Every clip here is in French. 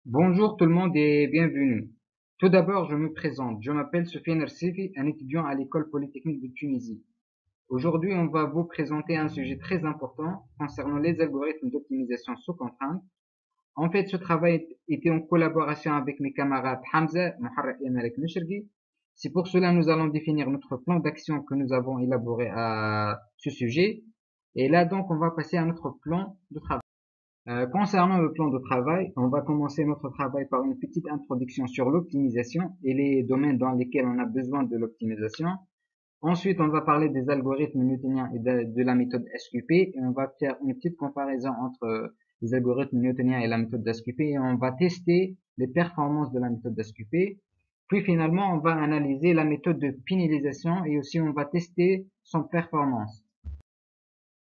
Bonjour tout le monde et bienvenue. Tout d'abord, je me présente. Je m'appelle Sofiane Ersifi, un étudiant à l'école polytechnique de Tunisie. Aujourd'hui, on va vous présenter un sujet très important concernant les algorithmes d'optimisation sous contrainte. En fait, ce travail était en collaboration avec mes camarades Hamza, Moharref et Malek Meshirgi. C'est pour cela que nous allons définir notre plan d'action que nous avons élaboré à ce sujet. Et là, donc, on va passer à notre plan de travail. Concernant le plan de travail, on va commencer notre travail par une petite introduction sur l'optimisation et les domaines dans lesquels on a besoin de l'optimisation. Ensuite, on va parler des algorithmes newtoniens et de la méthode SQP et on va faire une petite comparaison entre les algorithmes newtoniens et la méthode SQP et on va tester les performances de la méthode SQP. Puis finalement, on va analyser la méthode de pénalisation et aussi on va tester son performance.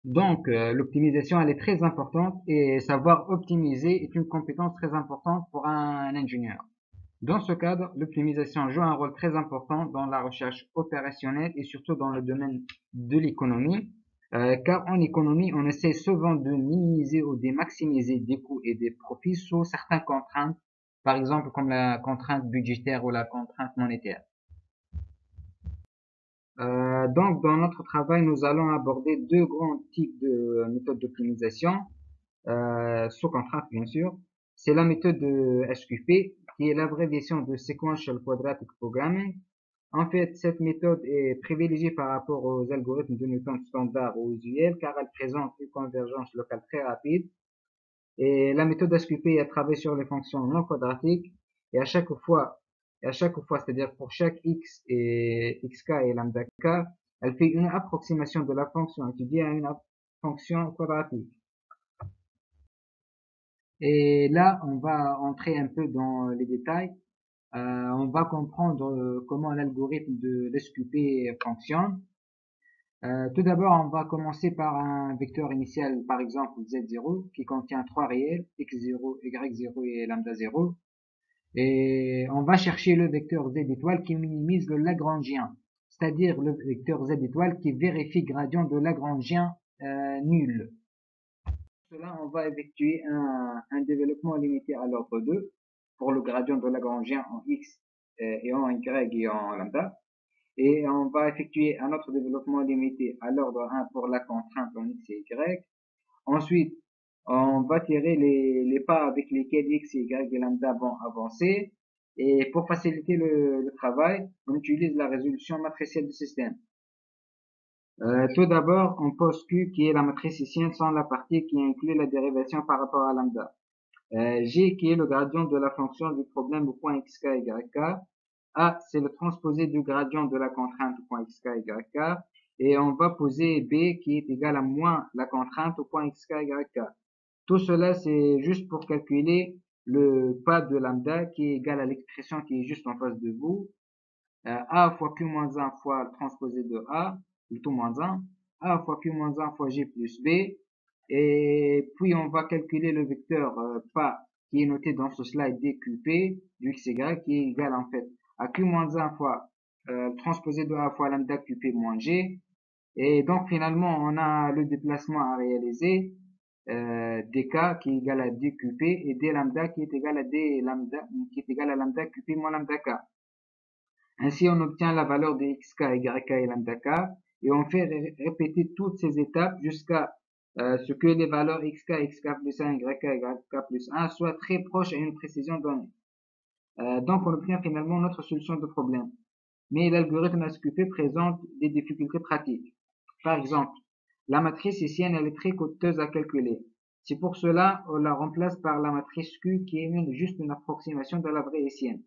Donc, l'optimisation, elle est très importante et savoir optimiser est une compétence très importante pour un ingénieur. Dans ce cadre, l'optimisation joue un rôle très important dans la recherche opérationnelle et surtout dans le domaine de l'économie, car en économie, on essaie souvent de minimiser ou de maximiser des coûts et des profits sous certaines contraintes, par exemple comme la contrainte budgétaire ou la contrainte monétaire. Donc, dans notre travail, nous allons aborder deux grands types de méthodes d'optimisation. Sous contrainte bien sûr. C'est la méthode de SQP, qui est l'abréviation de Sequential Quadratic Programming. En fait, cette méthode est privilégiée par rapport aux algorithmes de Newton standard ou usuels car elle présente une convergence locale très rapide. Et la méthode SQP elle travaille sur les fonctions non quadratiques et à chaque fois, c'est-à-dire pour chaque x et xk et lambda k, elle fait une approximation de la fonction étudiée à une fonction quadratique. Et là, on va entrer un peu dans les détails. On va comprendre comment l'algorithme de l'SQP fonctionne. Tout d'abord, on va commencer par un vecteur initial, par exemple Z0, qui contient trois réels, x0, y0 et lambda 0. Et on va chercher le vecteur Z étoile qui minimise le Lagrangien, c'est-à-dire le vecteur Z étoile qui vérifie gradient de Lagrangien nul. Cela, on va effectuer un développement limité à l'ordre 2 pour le gradient de Lagrangien en x et en y et en lambda. Et on va effectuer un autre développement limité à l'ordre 1 pour la contrainte en x et y. Ensuite, on va tirer les pas avec lesquels x, y et lambda vont avancer. Et pour faciliter le travail, on utilise la résolution matricielle du système. Tout d'abord, on pose Q qui est la matrice hessienne sans la partie qui inclut la dérivation par rapport à lambda. G qui est le gradient de la fonction du problème au point xk, yk. A, c'est le transposé du gradient de la contrainte au point xk, yk. Et on va poser B qui est égal à moins la contrainte au point xk, yk. Tout cela, c'est juste pour calculer le pas de lambda qui est égal à l'expression qui est juste en face de vous. A fois Q moins 1 fois le transposé de A, le tout moins 1. A fois Q moins 1 fois G plus B. Et puis, on va calculer le vecteur pas qui est noté dans ce slide dqp du xy qui est égal en fait à Q moins 1 fois transposé de A fois lambda qp moins G. Et donc, finalement, on a le déplacement à réaliser dk qui est égal à dqp et d lambda qui est égal à d lambda qui est égal à lambda qp moins lambda k. Ainsi, on obtient la valeur de xk, yk et lambda k et on fait répéter toutes ces étapes jusqu'à ce que les valeurs xk, xk plus 1, yk, yk plus 1 soient très proches à une précision donnée. Donc, on obtient finalement notre solution de problème. Mais l'algorithme SQP présente des difficultés pratiques. Par exemple, la matrice hessienne, elle est très coûteuse à calculer. C'est pour cela on la remplace par la matrice Q qui est juste une approximation de la vraie hessienne.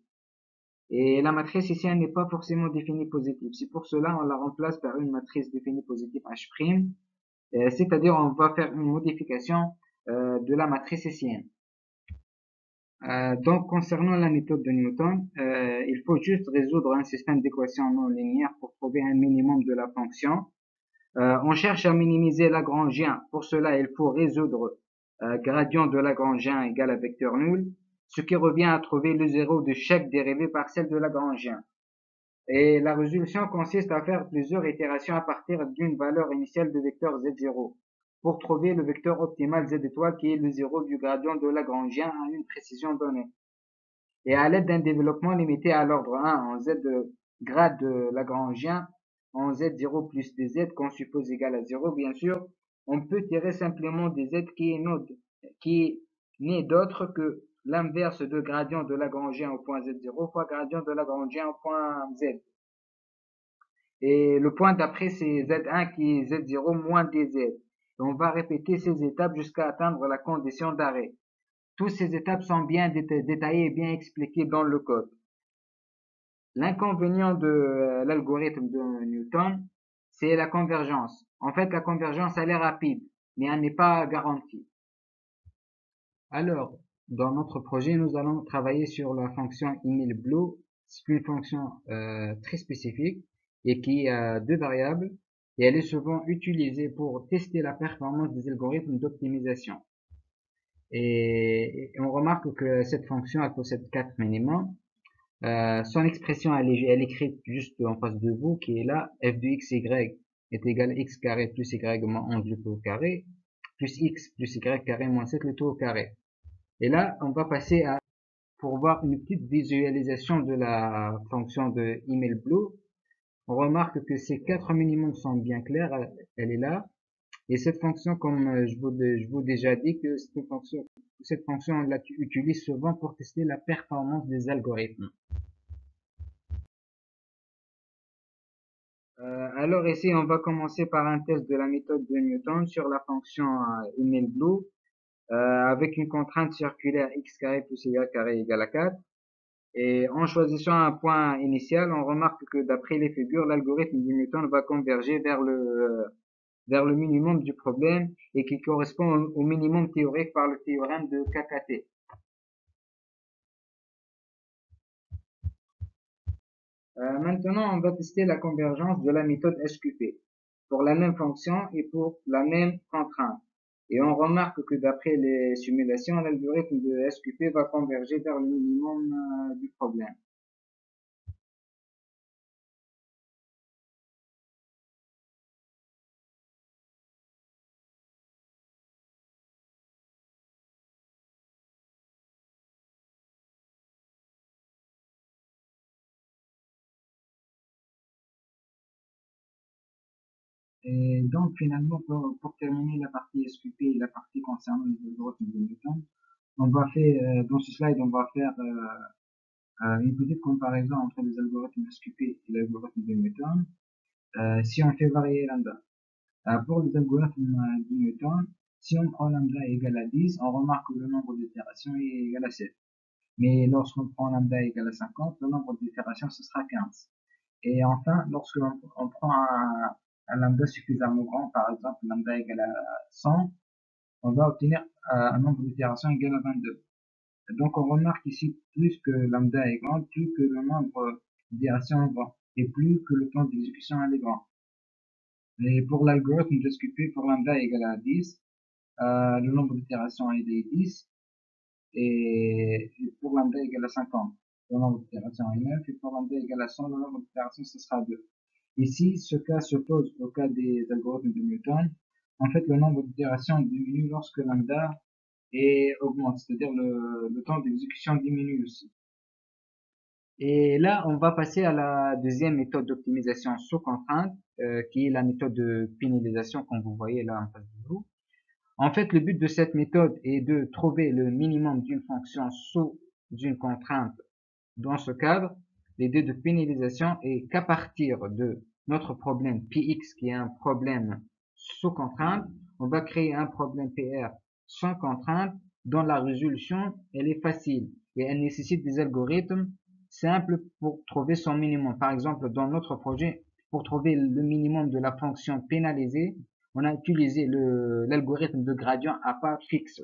Et la matrice hessienne n'est pas forcément définie positive. C'est pour cela on la remplace par une matrice définie positive H', c'est-à-dire on va faire une modification de la matrice hessienne. Donc concernant la méthode de Newton, il faut juste résoudre un système d'équations non linéaires pour trouver un minimum de la fonction. On cherche à minimiser Lagrangien. Pour cela, il faut résoudre gradient de Lagrangien égale à vecteur nul, ce qui revient à trouver le zéro de chaque dérivée partielle de Lagrangien. Et la résolution consiste à faire plusieurs itérations à partir d'une valeur initiale de vecteur Z0 pour trouver le vecteur optimal Z étoile qui est le zéro du gradient de Lagrangien à une précision donnée. Et à l'aide d'un développement limité à l'ordre 1 en z de grade de Lagrangien en z0 plus dz qu'on suppose égal à 0, bien sûr, on peut tirer simplement dz qui n'est d'autre que l'inverse de gradient de Lagrangien au point z0 fois gradient de Lagrangien au point z. Et le point d'après, c'est Z1 qui est Z0 moins DZ. Et on va répéter ces étapes jusqu'à atteindre la condition d'arrêt. Toutes ces étapes sont bien détaillées et bien expliquées dans le code. L'inconvénient de l'algorithme de Newton, c'est la convergence. En fait, la convergence, elle est rapide, mais elle n'est pas garantie. Alors, dans notre projet, nous allons travailler sur la fonction EmilBlue. C'est une fonction très spécifique et qui a deux variables et elle est souvent utilisée pour tester la performance des algorithmes d'optimisation. Et on remarque que cette fonction elle possède quatre minimums. Son expression elle est écrite juste en face de vous qui est là f de x, y est égal à x carré plus y moins 11 le tout au carré plus x plus y carré moins 7 le tout au carré. Et là, on va passer pour voir une petite visualisation de la fonction de EmilBlue. On remarque que ces quatre minimums sont bien clairs, elle est là. Et cette fonction, comme je vous déjà dit, que cette fonction, on l'utilise souvent pour tester la performance des algorithmes. Alors ici, on va commencer par un test de la méthode de Newton sur la fonction EmilBlue avec une contrainte circulaire x carré plus y carré égale à 4. Et en choisissant un point initial, on remarque que d'après les figures, l'algorithme de Newton va converger vers le minimum du problème et qui correspond au minimum théorique par le théorème de KKT. Maintenant, on va tester la convergence de la méthode SQP pour la même fonction et pour la même contrainte. Et on remarque que d'après les simulations, l'algorithme de SQP va converger vers le minimum du problème. Et donc finalement, pour terminer la partie SQP et la partie concernant les algorithmes de Newton, on va faire, dans ce slide, on va faire une petite comparaison entre les algorithmes SQP et l'algorithme de Newton. Si on fait varier lambda. Pour les algorithmes de Newton, si on prend lambda égale à 10, on remarque que le nombre d'itérations est égal à 7. Mais lorsqu'on prend lambda égale à 50, le nombre d'itérations, ce sera 15. Et enfin, lorsque on prend un lambda suffisamment grand, par exemple lambda égale à 100, on va obtenir un nombre d'itérations égal à 22. Donc on remarque ici, plus que lambda est grand, plus que le nombre d'itérations est grand, et plus que le temps d'exécution est grand. Et pour l'algorithme de SQP, pour lambda égale à 10, le nombre d'itérations est de 10, et pour lambda égale à 50, le nombre d'itérations est 9, et pour lambda égale à 100, le nombre d'itérations ce sera 2. Ici, ce cas se pose au cas des algorithmes de Newton. En fait, le nombre d'itérations diminue lorsque lambda augmente, c'est-à-dire le temps d'exécution diminue aussi. Et là, on va passer à la deuxième méthode d'optimisation sous contrainte, qui est la méthode de pénalisation, comme vous voyez là en face de vous. En fait, le but de cette méthode est de trouver le minimum d'une fonction sous une contrainte. Dans ce cadre, l'idée de pénalisation est qu'à partir de notre problème Px, qui est un problème sous contrainte, on va créer un problème PR sans contrainte, dont la résolution, elle est facile et elle nécessite des algorithmes simples pour trouver son minimum. Par exemple, dans notre projet, pour trouver le minimum de la fonction pénalisée, on a utilisé l'algorithme de gradient à part fixe.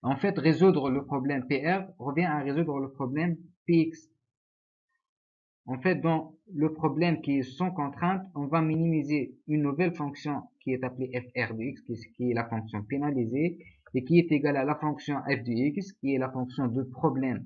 En fait, résoudre le problème PR revient à résoudre le problème Px. En fait, dans le problème qui est sans contrainte, on va minimiser une nouvelle fonction qui est appelée fr de x, qui est la fonction pénalisée, et qui est égale à la fonction f de x, qui est la fonction de problème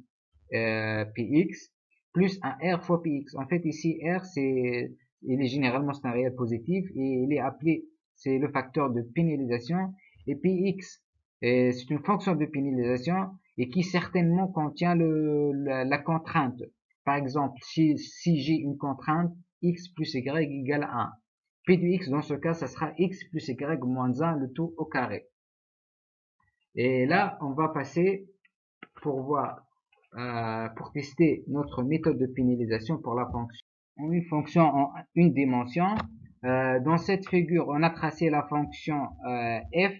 px, plus un r fois px. En fait, ici, r, il est généralement c'est un réel positif, et il est appelé, c'est le facteur de pénalisation, et px, c'est une fonction de pénalisation, et qui certainement contient la contrainte. Par exemple, si j'ai une contrainte x plus y égale 1, p de x dans ce cas, ça sera x plus y moins 1, le tout au carré. Et là, on va passer pour voir, pour tester notre méthode de pénalisation pour la fonction. Une fonction en une dimension. Dans cette figure, on a tracé la fonction f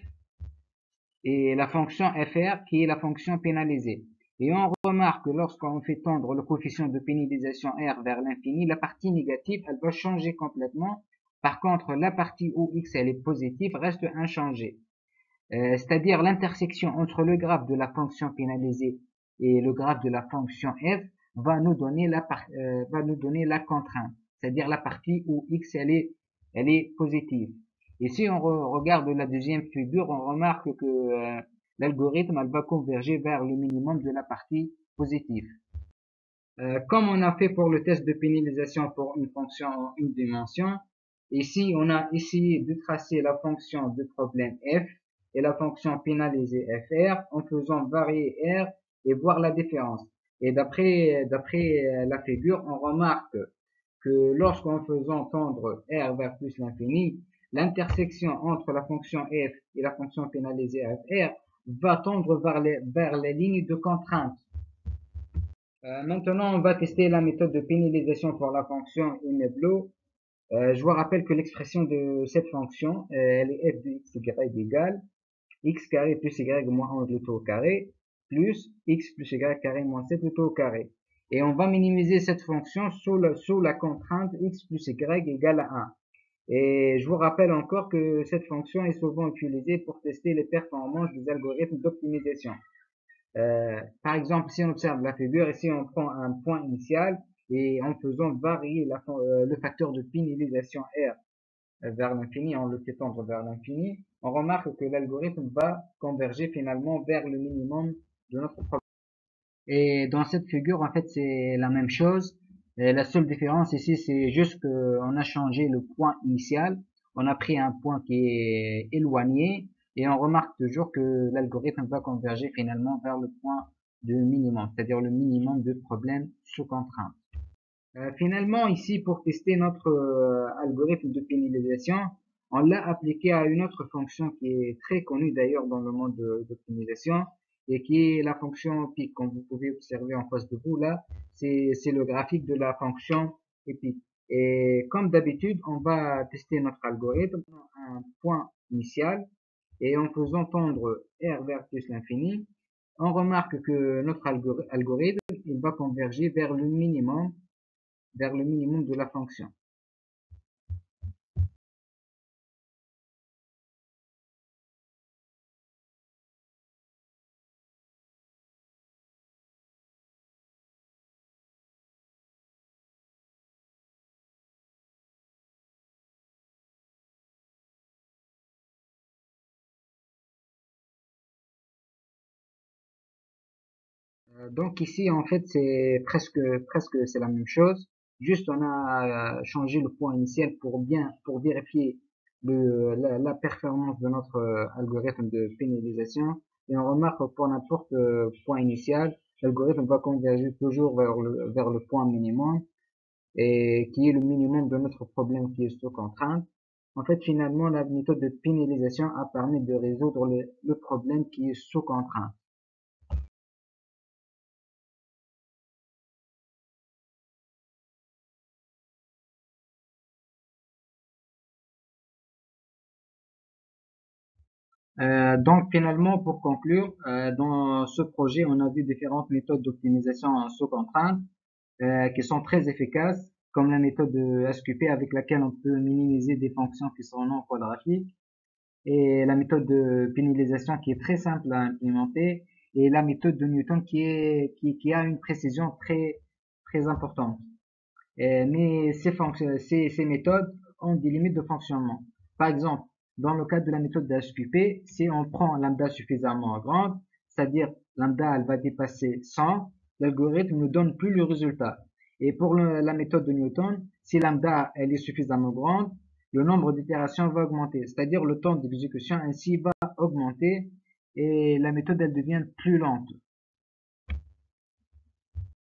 et la fonction fr qui est la fonction pénalisée. Et on remarque que lorsqu'on fait tendre le coefficient de pénalisation r vers l'infini, la partie négative, elle va changer complètement. Par contre, la partie où x elle est positive reste inchangée. C'est-à-dire l'intersection entre le graphe de la fonction pénalisée et le graphe de la fonction f va nous donner la contrainte, c'est-à-dire la partie où x elle est positive. Et si on regarde la deuxième figure, on remarque que l'algorithme elle va converger vers le minimum de la partie positive. Comme on a fait pour le test de pénalisation pour une fonction en une dimension, ici on a essayé de tracer la fonction de problème f et la fonction pénalisée fr en faisant varier r et voir la différence. Et d'après la figure, on remarque que lorsqu'en faisant tendre r vers plus l'infini, l'intersection entre la fonction f et la fonction pénalisée fr va tendre vers les lignes de contrainte. Maintenant, on va tester la méthode de pénalisation pour la fonction InBlow. Je vous rappelle que l'expression de cette fonction, elle est f de x, y égale x carré plus y moins 11 le tout au carré, plus x plus y carré moins 7 le tout au carré. Et on va minimiser cette fonction sous la contrainte x plus y égale à 1. Et je vous rappelle encore que cette fonction est souvent utilisée pour tester les performances des algorithmes d'optimisation. Par exemple, si on observe la figure, ici on prend un point initial et en faisant varier le facteur de pénalisation R vers l'infini, on le fait tendre vers l'infini, on remarque que l'algorithme va converger finalement vers le minimum de notre problème. Et dans cette figure, en fait, c'est la même chose. Et la seule différence ici, c'est juste qu'on a changé le point initial. On a pris un point qui est éloigné et on remarque toujours que l'algorithme va converger finalement vers le point de minimum, c'est-à-dire le minimum de problèmes sous contrainte. Finalement, ici, pour tester notre algorithme de pénalisation, on l'a appliqué à une autre fonction qui est très connue d'ailleurs dans le monde d'optimisation et qui est la fonction pic. Comme vous pouvez observer en face de vous là, c'est le graphique de la fonction pic. Et comme d'habitude, on va tester notre algorithme à un point initial et en faisant tendre R vers plus l'infini, on remarque que notre algorithme il va converger vers le minimum de la fonction. Donc ici en fait c'est presque c'est la même chose. Juste on a changé le point initial pour vérifier la performance de notre algorithme de pénalisation et on remarque que pour n'importe point initial, l'algorithme va converger toujours vers le point minimum et qui est le minimum de notre problème qui est sous contrainte. En fait, finalement, la méthode de pénalisation a permis de résoudre le problème qui est sous contrainte. Donc finalement, pour conclure, dans ce projet, on a vu différentes méthodes d'optimisation sous contrainte qui sont très efficaces, comme la méthode de SQP avec laquelle on peut minimiser des fonctions qui sont non quadratiques, et la méthode de pénalisation qui est très simple à implémenter, et la méthode de Newton qui a une précision très importante. Mais ces méthodes ont des limites de fonctionnement. Par exemple, dans le cadre de la méthode de HQP, si on prend lambda suffisamment grande, c'est-à-dire lambda elle va dépasser 100, l'algorithme ne donne plus le résultat. Et pour la méthode de Newton, si lambda elle est suffisamment grande, le nombre d'itérations va augmenter, c'est-à-dire le temps d'exécution ainsi va augmenter et la méthode elle devient plus lente.